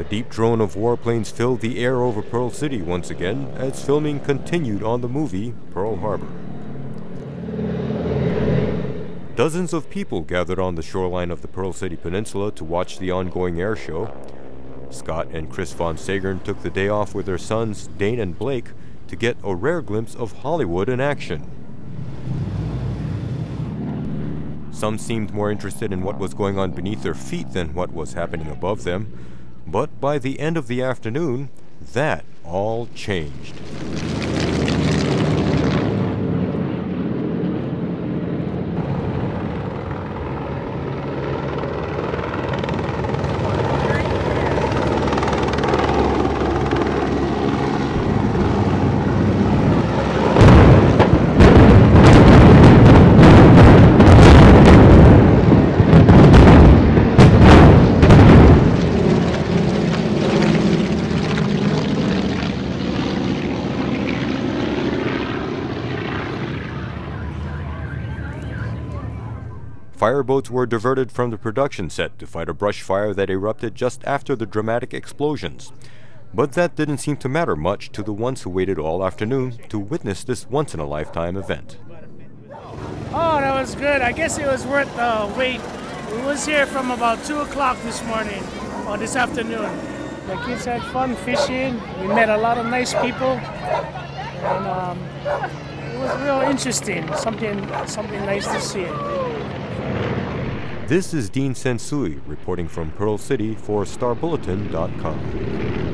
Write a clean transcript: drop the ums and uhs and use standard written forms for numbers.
deep drone of warplanes filled the air over Pearl City once again as filming continued on the movie Pearl Harbor. Dozens of people gathered on the shoreline of the Pearl City Peninsula to watch the ongoing air show. Scott and Chris von Sagern took the day off with their sons, Dane and Blake, to get a rare glimpse of Hollywood in action. Some seemed more interested in what was going on beneath their feet than what was happening above them, but by the end of the afternoon, that all changed. Fireboats were diverted from the production set to fight a brush fire that erupted just after the dramatic explosions. But that didn't seem to matter much to the ones who waited all afternoon to witness this once-in-a-lifetime event. Oh, that was good. I guess it was worth the wait. We was here from about 2 o'clock this morning, or this afternoon. The kids had fun fishing. We met a lot of nice people. And it was real interesting. Something nice to see. This is Dean Sensui reporting from Pearl City for StarBulletin.com.